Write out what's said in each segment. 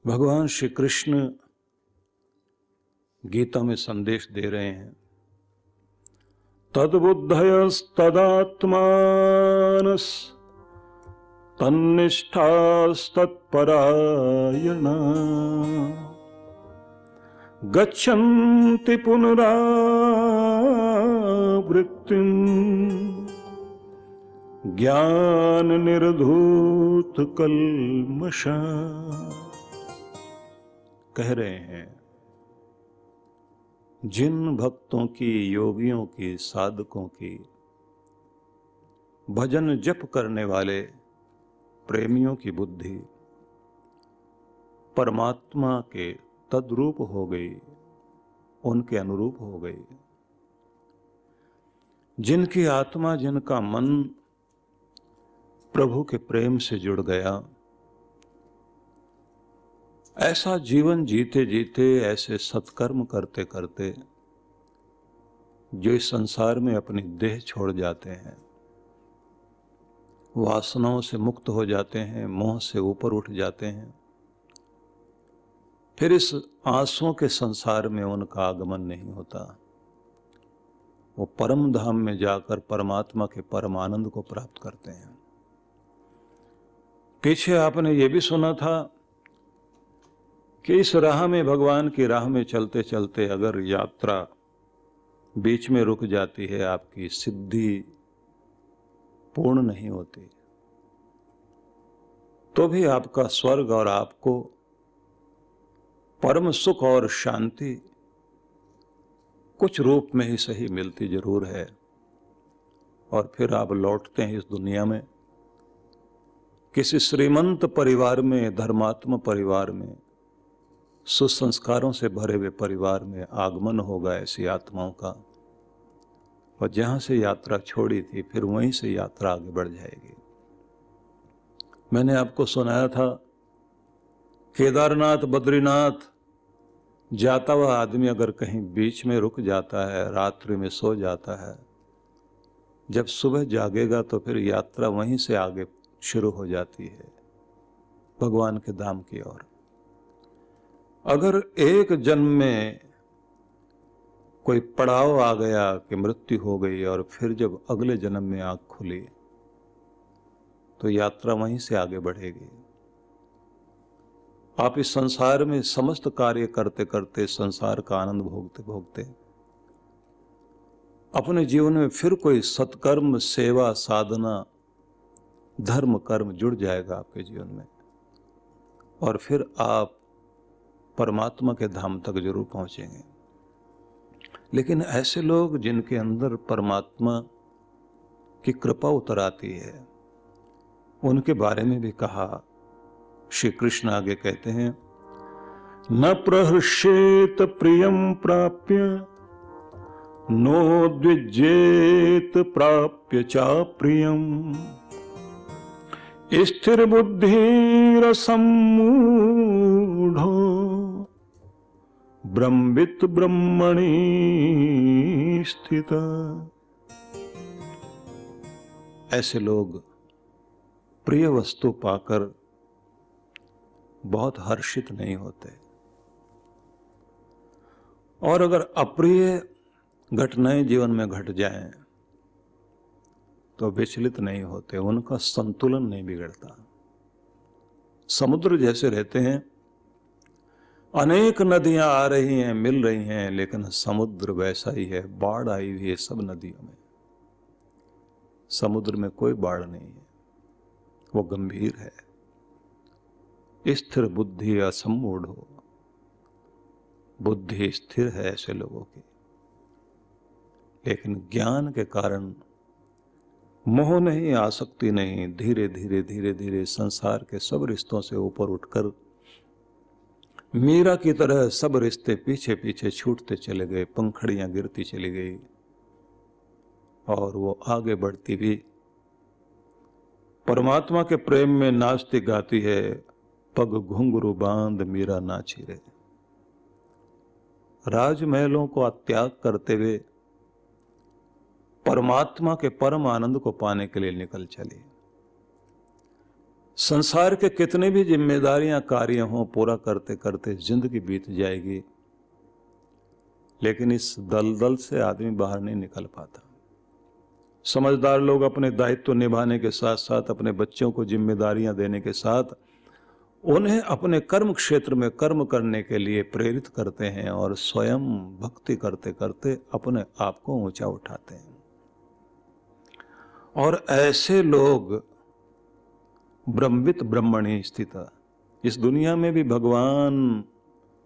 भगवान श्री कृष्ण गीता में संदेश दे रहे हैं, तद्बुद्धयस्तदात्मानस तन्निष्ठास्तत्परायणा गच्छन्ति पुनरावृत्तिम् ज्ञान निर्धूत कल्मषा। कह रहे हैं, जिन भक्तों की, योगियों की, साधकों की, भजन जप करने वाले प्रेमियों की बुद्धि परमात्मा के तद्रूप हो गई, उनके अनुरूप हो गई, जिनकी आत्मा, जिनका मन प्रभु के प्रेम से जुड़ गया, ऐसा जीवन जीते जीते, ऐसे सत्कर्म करते करते जो इस संसार में अपनी देह छोड़ जाते हैं, वासनाओं से मुक्त हो जाते हैं, मोह से ऊपर उठ जाते हैं, फिर इस आंसुओं के संसार में उनका आगमन नहीं होता। वो परम धाम में जाकर परमात्मा के परम आनंद को प्राप्त करते हैं। पीछे आपने ये भी सुना था कि इस राह में, भगवान की राह में चलते चलते अगर यात्रा बीच में रुक जाती है, आपकी सिद्धि पूर्ण नहीं होती, तो भी आपका स्वर्ग और आपको परम सुख और शांति कुछ रूप में ही सही मिलती जरूर है। और फिर आप लौटते हैं इस दुनिया में, किसी श्रीमंत परिवार में, धर्मात्मा परिवार में, सुसंस्कारों से भरे हुए परिवार में आगमन होगा ऐसी आत्माओं का, और जहां से यात्रा छोड़ी थी फिर वहीं से यात्रा आगे बढ़ जाएगी। मैंने आपको सुनाया था, केदारनाथ, बद्रीनाथ जाता हुआ आदमी अगर कहीं बीच में रुक जाता है, रात्रि में सो जाता है, जब सुबह जागेगा तो फिर यात्रा वहीं से आगे शुरू हो जाती है भगवान के धाम की ओर। अगर एक जन्म में कोई पड़ाव आ गया कि मृत्यु हो गई और फिर जब अगले जन्म में आंख खुली तो यात्रा वहीं से आगे बढ़ेगी। आप इस संसार में समस्त कार्य करते करते, संसार का आनंद भोगते भोगते अपने जीवन में फिर कोई सत्कर्म, सेवा, साधना, धर्म, कर्म जुड़ जाएगा आपके जीवन में, और फिर आप परमात्मा के धाम तक जरूर पहुंचेंगे। लेकिन ऐसे लोग जिनके अंदर परमात्मा की कृपा उतर आती है, उनके बारे में भी कहा। श्री कृष्ण आगे कहते हैं, न प्रहर्षेत प्रियम प्राप्य नोद्विजेत प्राप्य चाप्रियम स्थिर बुद्धिरसम्मूढ़ो ब्रह्मवित् ब्रह्मणि स्थिता। ऐसे लोग प्रिय वस्तु पाकर बहुत हर्षित नहीं होते, और अगर अप्रिय घटनाएं जीवन में घट जाएं तो विचलित नहीं होते, उनका संतुलन नहीं बिगड़ता। समुद्र जैसे रहते हैं, अनेक नदियां आ रही हैं, मिल रही हैं, लेकिन समुद्र वैसा ही है, बाढ़ आई हुई है सब नदियों में, समुद्र में कोई बाढ़ नहीं है, वो गंभीर है। स्थिर बुद्धि असम्मूढ़ हो, बुद्धि स्थिर है ऐसे लोगों की, लेकिन ज्ञान के कारण मोह नहीं, आसक्ति नहीं, धीरे धीरे धीरे धीरे संसार के सब रिश्तों से ऊपर उठकर मीरा की तरह सब रिश्ते पीछे पीछे छूटते चले गए, पंखड़ियां गिरती चली गई, और वो आगे बढ़ती भी परमात्मा के प्रेम में नाचती गाती है, पग घुंघरू बांध मीरा नाची रे। राजमहलों को त्याग करते हुए परमात्मा के परम आनंद को पाने के लिए निकल चली। संसार के कितने भी जिम्मेदारियां कार्य हों, पूरा करते करते जिंदगी बीत जाएगी, लेकिन इस दलदल से आदमी बाहर नहीं निकल पाता। समझदार लोग अपने दायित्व निभाने के साथ साथ अपने बच्चों को जिम्मेदारियां देने के साथ उन्हें अपने कर्म क्षेत्र में कर्म करने के लिए प्रेरित करते हैं और स्वयं भक्ति करते करते अपने आप को ऊंचा उठाते हैं। और ऐसे लोग ब्रह्मवित ब्रह्मणि स्थित, इस दुनिया में भी भगवान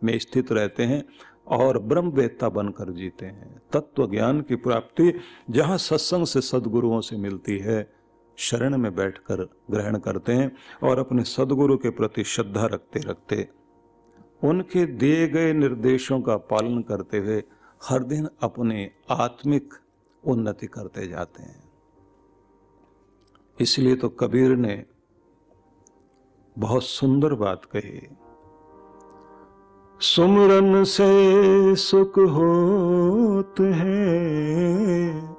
में स्थित रहते हैं और ब्रह्मवेत्ता बनकर जीते हैं। तत्व ज्ञान की प्राप्ति जहां सत्संग से सद्गुरुओं से मिलती है, शरण में बैठकर ग्रहण करते हैं और अपने सद्गुरु के प्रति श्रद्धा रखते रखते उनके दिए गए निर्देशों का पालन करते हुए हर दिन अपने आत्मिक उन्नति करते जाते हैं। इसलिए तो कबीर ने बहुत सुंदर बात कही, सुमरन से सुख होत है,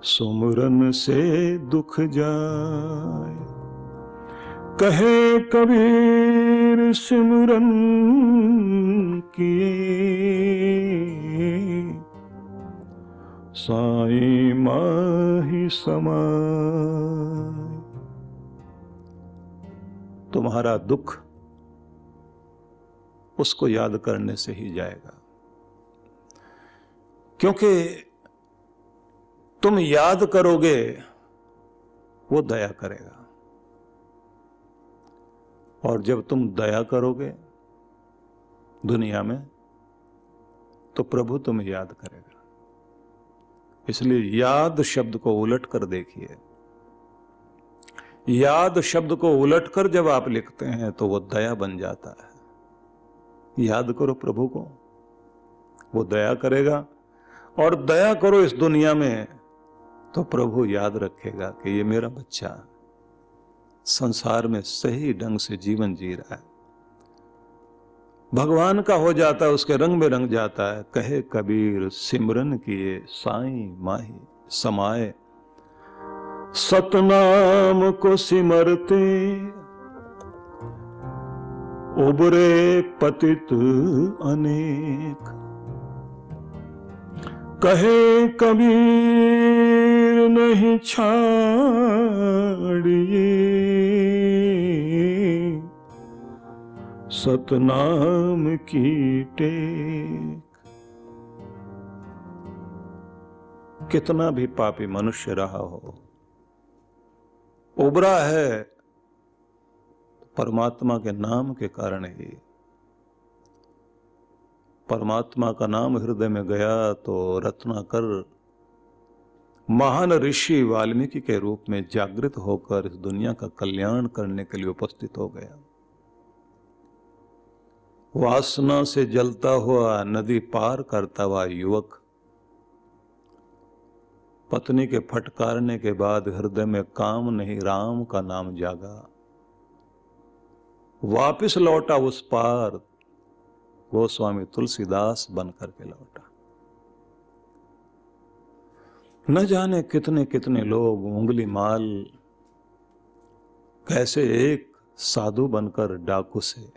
सुमरन से दुख जाए। कहे कबीर सिमरन किए, साईं माही समाए। तुम्हारा दुख उसको याद करने से ही जाएगा, क्योंकि तुम याद करोगे वो दया करेगा, और जब तुम दया करोगे दुनिया में तो प्रभु तुम्हें याद करेगा। इसलिए याद शब्द को उलट कर देखिए। याद शब्द को उलट कर जब आप लिखते हैं तो वो दया बन जाता है। याद करो प्रभु को, वो दया करेगा, और दया करो इस दुनिया में तो प्रभु याद रखेगा कि ये मेरा बच्चा संसार में सही ढंग से जीवन जी रहा है, भगवान का हो जाता है, उसके रंग में रंग जाता है। कहे कबीर सिमरन किए, साईं माही समाए। सतनाम को सिमरते उबरे पतित अनेक। कहे कबीर नहीं छाड़िए, सतनाम की टेक। कितना भी पापी मनुष्य रहा हो, उबरा है परमात्मा के नाम के कारण ही। परमात्मा का नाम हृदय में गया तो रत्नाकर महान ऋषि वाल्मीकि के रूप में जागृत होकर इस दुनिया का कल्याण करने के लिए उपस्थित हो गया। वासना से जलता हुआ नदी पार करता हुआ युवक पत्नी के फटकारने के बाद हृदय में काम नहीं राम का नाम जागा, वापिस लौटा उस पार, गोस्वामी तुलसीदास बनकर के लौटा। न जाने कितने कितने लोग उंगली माल कैसे एक साधु बनकर डाकू से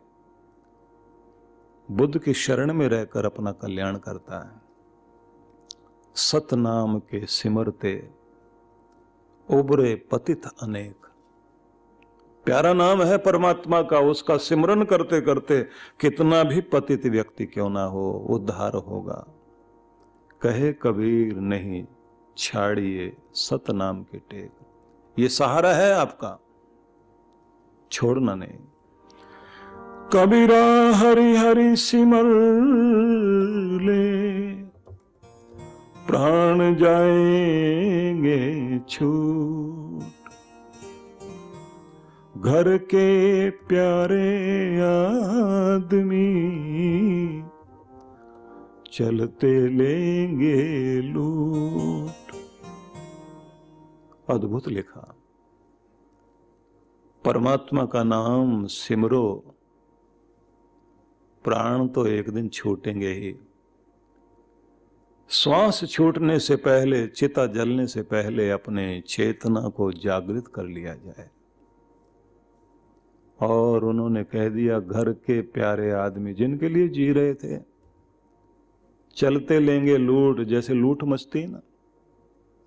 बुद्ध की शरण में रहकर अपना कल्याण करता है। सतनाम के सिमरते उबरे पतित अनेक। प्यारा नाम है परमात्मा का, उसका सिमरन करते करते कितना भी पतित व्यक्ति क्यों ना हो उद्धार होगा। कहे कबीर नहीं छाड़िए सतनाम के टेक। ये सहारा है आपका, छोड़ना नहीं। कबीरा हरि हरि सिमर ले, प्राण जाएंगे छूट। घर के प्यारे आदमी चलते लेंगे लूट। अद्भुत लिखा। परमात्मा का नाम सिमरो, प्राण तो एक दिन छूटेंगे ही। श्वास छूटने से पहले, चिता जलने से पहले अपने चेतना को जागृत कर लिया जाए। और उन्होंने कह दिया घर के प्यारे आदमी जिनके लिए जी रहे थे, चलते लेंगे लूट, जैसे लूट मचती ना,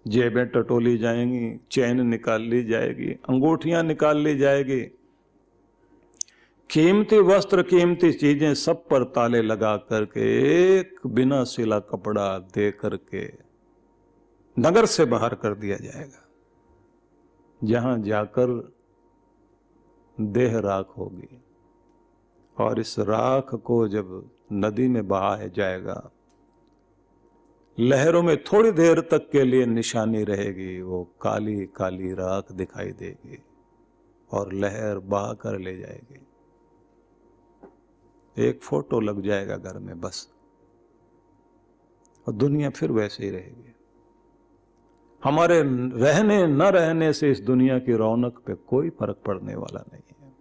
जेबें टटोली जाएंगी, चैन निकाल ली जाएगी, अंगूठियां निकाल ली जाएगी, कीमती वस्त्र कीमती चीजें सब पर ताले लगा करके एक बिना सिला कपड़ा दे करके नगर से बाहर कर दिया जाएगा, जहां जाकर देह राख होगी। और इस राख को जब नदी में बहाया जाएगा, लहरों में थोड़ी देर तक के लिए निशानी रहेगी, वो काली काली राख दिखाई देगी और लहर बहा कर ले जाएगी। एक फोटो लग जाएगा घर में बस, और दुनिया फिर वैसे ही रहेगी। हमारे रहने न रहने से इस दुनिया की रौनक पे कोई फर्क पड़ने वाला नहीं है।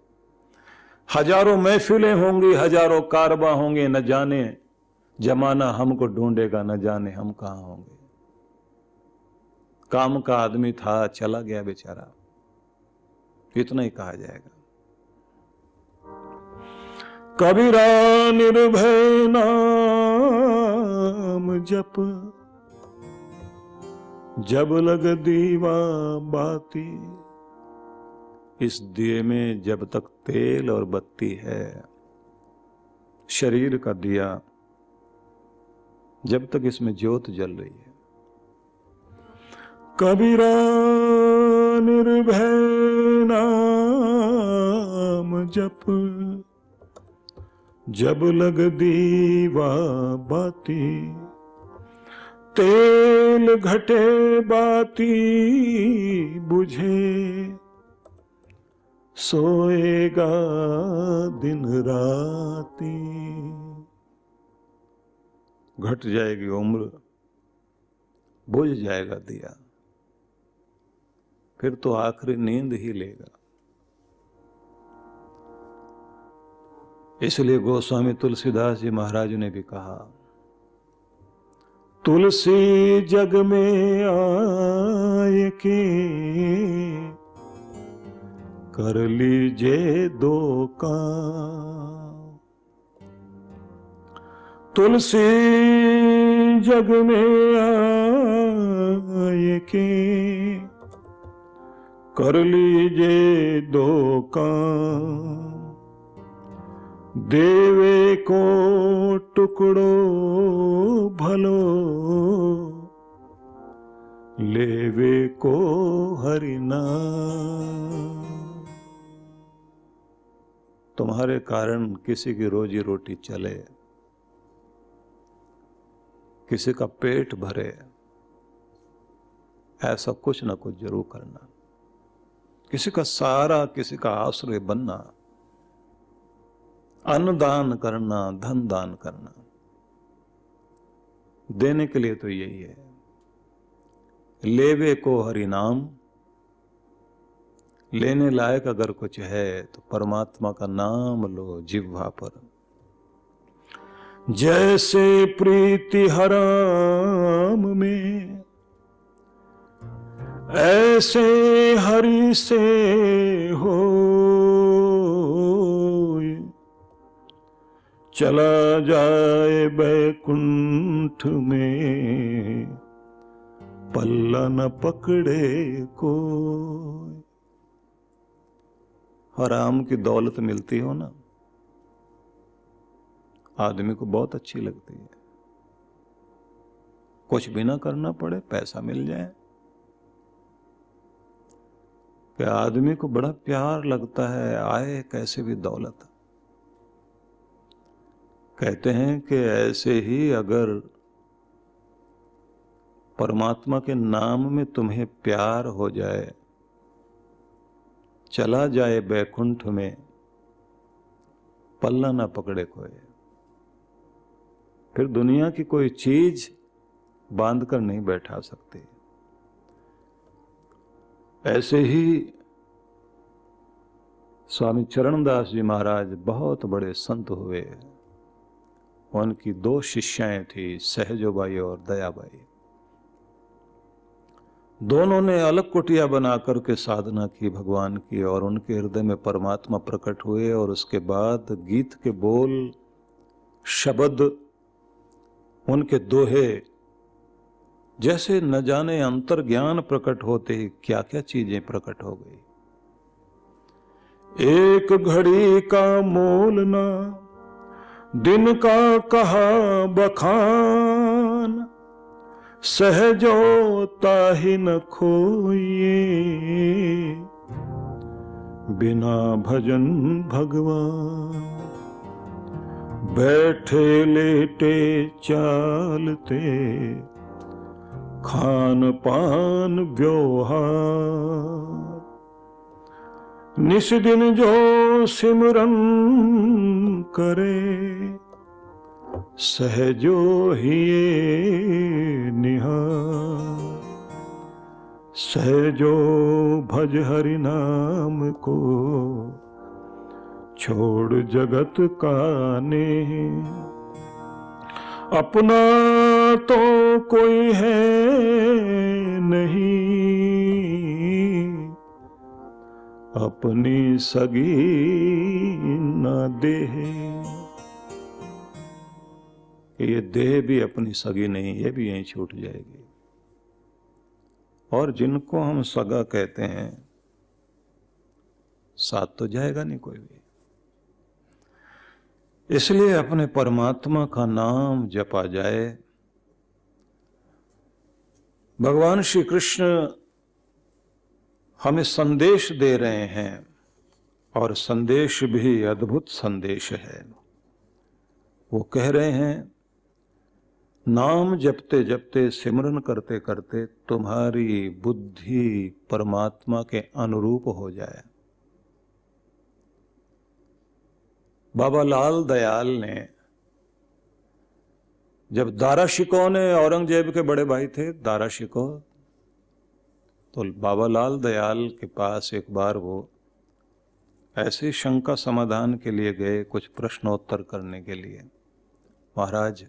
हजारों महफिलें होंगी, हजारों कारवां होंगे, न जाने जमाना हमको ढूंढेगा, न जाने हम कहां होंगे। काम का आदमी था, चला गया बेचारा, इतना ही कहा जाएगा। कबीरा निर्भय नाम जप, जब लग दीवा बाती। इस दिए में जब तक तेल और बत्ती है, शरीर का दिया, जब तक इसमें ज्योत जल रही है। कबीरा निर्भय नाम जप, जब लग दीवा बाती। तेल घटे बाती बुझे, सोएगा दिन राती। घट जाएगी उम्र, बुझ जाएगा दिया, फिर तो आखिरी नींद ही लेगा। इसलिए गोस्वामी तुलसीदास जी महाराज ने भी कहा, तुलसी जग में आए के, कर लीजिए दो काम। तुलसी जग में आए के, कर लीजिए दो काम। देवे को टुकड़ो भलो, लेवे को हरि नाम। तुम्हारे कारण किसी की रोजी रोटी चले, किसी का पेट भरे, ऐसा कुछ ना कुछ जरूर करना। किसी का सहारा, किसी का आश्रय बनना, अन्न दान करना, धन दान करना। देने के लिए तो यही है। लेवे को हरि नाम, लेने लायक अगर कुछ है तो परमात्मा का नाम लो जिह्वा पर। जैसे प्रीति हराम में, ऐसे हरि से हो। चला जाए बैकुंठ में, पल्ला न पकड़े को। हराम की दौलत मिलती हो ना, आदमी को बहुत अच्छी लगती है। कुछ भी ना करना पड़े, पैसा मिल जाए, कि आदमी को बड़ा प्यार लगता है। आए कैसे भी दौलत। कहते हैं कि ऐसे ही अगर परमात्मा के नाम में तुम्हें प्यार हो जाए, चला जाए बैकुंठ में, पल्ला ना पकड़े कोई। फिर दुनिया की कोई चीज बांध कर नहीं बैठा सकती। ऐसे ही स्वामी चरणदास जी महाराज बहुत बड़े संत हुए। उनकी दो शिष्याएं थी, सहजोबाई और दयाबाई। दोनों ने अलग कुटिया बना करके साधना की भगवान की, और उनके हृदय में परमात्मा प्रकट हुए। और उसके बाद गीत के बोल, शब्द, उनके दोहे, जैसे न जाने अंतर ज्ञान प्रकट होते ही क्या क्या चीजें प्रकट हो गई। एक घड़ी का मोल ना दिन का कहा बखान, सहजो ताहि न खोइए बिना भजन भगवान। बैठे लेटे चालते खान पान व्यवहार, निस दिन जो सिमरन करे सहजो ही निहार। सहजो भज हरि नाम को छोड़ जगत का ने, अपना तो कोई है नहीं अपनी सगी न देह। ये देह भी अपनी सगी नहीं, ये भी यहीं छूट जाएगी। और जिनको हम सगा कहते हैं, साथ तो जाएगा नहीं कोई भी। इसलिए अपने परमात्मा का नाम जपा जाए। भगवान श्री कृष्ण हमें संदेश दे रहे हैं, और संदेश भी अद्भुत संदेश है। वो कह रहे हैं, नाम जपते जपते, सिमरन करते करते तुम्हारी बुद्धि परमात्मा के अनुरूप हो जाए। बाबा लाल दयाल ने, जब दारा शिकोह ने, औरंगजेब के बड़े भाई थे दारा शिकोह, तो बाबा लाल दयाल के पास एक बार वो ऐसे शंका समाधान के लिए गए, कुछ प्रश्नोत्तर करने के लिए। महाराज,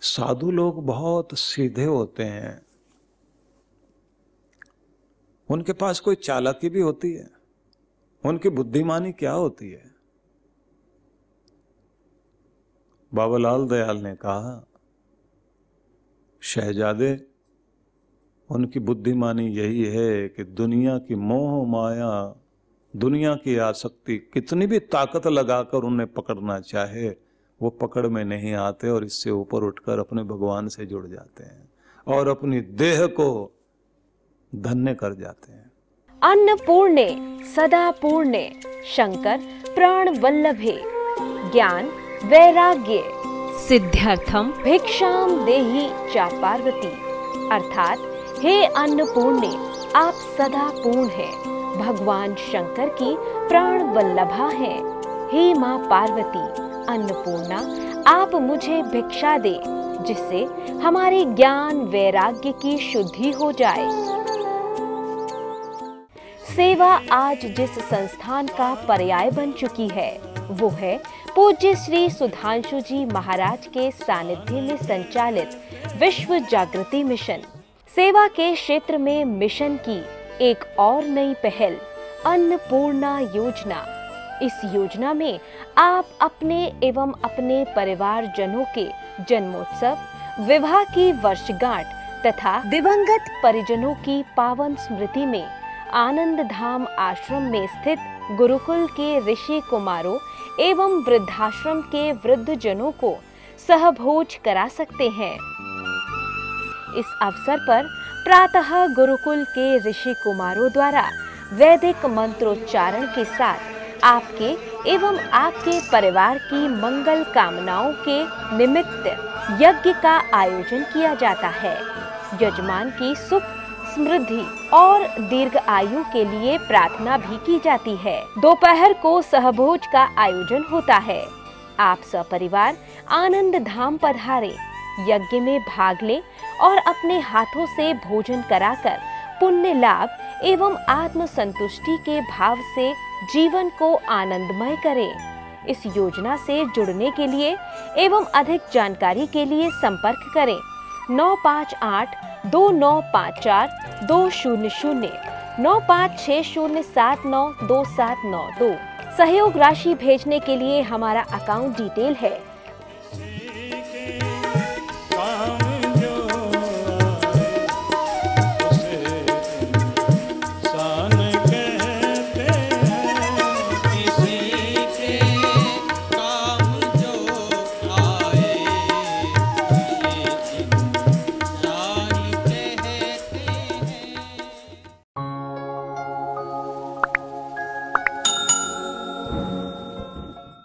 साधु लोग बहुत सीधे होते हैं, उनके पास कोई चालाकी भी होती है, उनकी बुद्धिमानी क्या होती है? बाबा लाल दयाल ने कहा, शहजादे, उनकी बुद्धिमानी यही है कि दुनिया की मोह माया, दुनिया की आसक्ति कितनी भी ताकत लगाकर उन्हें पकड़ना चाहे, वो पकड़ में नहीं आते, और इससे ऊपर उठकर अपने भगवान से जुड़ जाते हैं और अपनी देह को धन्य कर जाते हैं। अन्नपूर्णे सदा पूर्णे शंकर प्राण वल्लभे, ज्ञान वैराग्य सिद्ध्यर्थम भिक्षाम देहि चा पार्वती। अर्थात, हे अन्नपूर्णे, आप सदा पूर्ण हैं, भगवान शंकर की प्राण वल्लभा हैं। हे माँ पार्वती, अन्नपूर्णा, आप मुझे भिक्षा दे, जिससे हमारे ज्ञान वैराग्य की शुद्धि हो जाए। सेवा आज जिस संस्थान का पर्याय बन चुकी है, वो है पूज्य श्री सुधांशु जी महाराज के सानिध्य में संचालित विश्व जागृति मिशन। सेवा के क्षेत्र में मिशन की एक और नई पहल, अन्नपूर्णा योजना। इस योजना में आप अपने एवं अपने परिवार जनों के जन्मोत्सव, विवाह की वर्षगांठ तथा दिवंगत परिजनों की पावन स्मृति में आनंद धाम आश्रम में स्थित गुरुकुल के ऋषि कुमारों एवं वृद्धाश्रम के वृद्ध जनों को सहभोज करा सकते हैं। इस अवसर पर प्रातः गुरुकुल के ऋषि कुमारों द्वारा वैदिक मंत्रोच्चारण के साथ आपके एवं आपके परिवार की मंगल कामनाओं के निमित्त यज्ञ का आयोजन किया जाता है। यजमान की सुख, समृद्धि और दीर्घ आयु के लिए प्रार्थना भी की जाती है। दोपहर को सहभोज का आयोजन होता है। आप सपरिवार आनंद धाम पधारे, यज्ञ में भाग लें और अपने हाथों से भोजन कराकर पुण्य लाभ एवं आत्म संतुष्टि के भाव से जीवन को आनंदमय करें। इस योजना से जुड़ने के लिए एवं अधिक जानकारी के लिए संपर्क करें 958 2954-200 9560792792। सहयोग राशि भेजने के लिए हमारा अकाउंट डिटेल है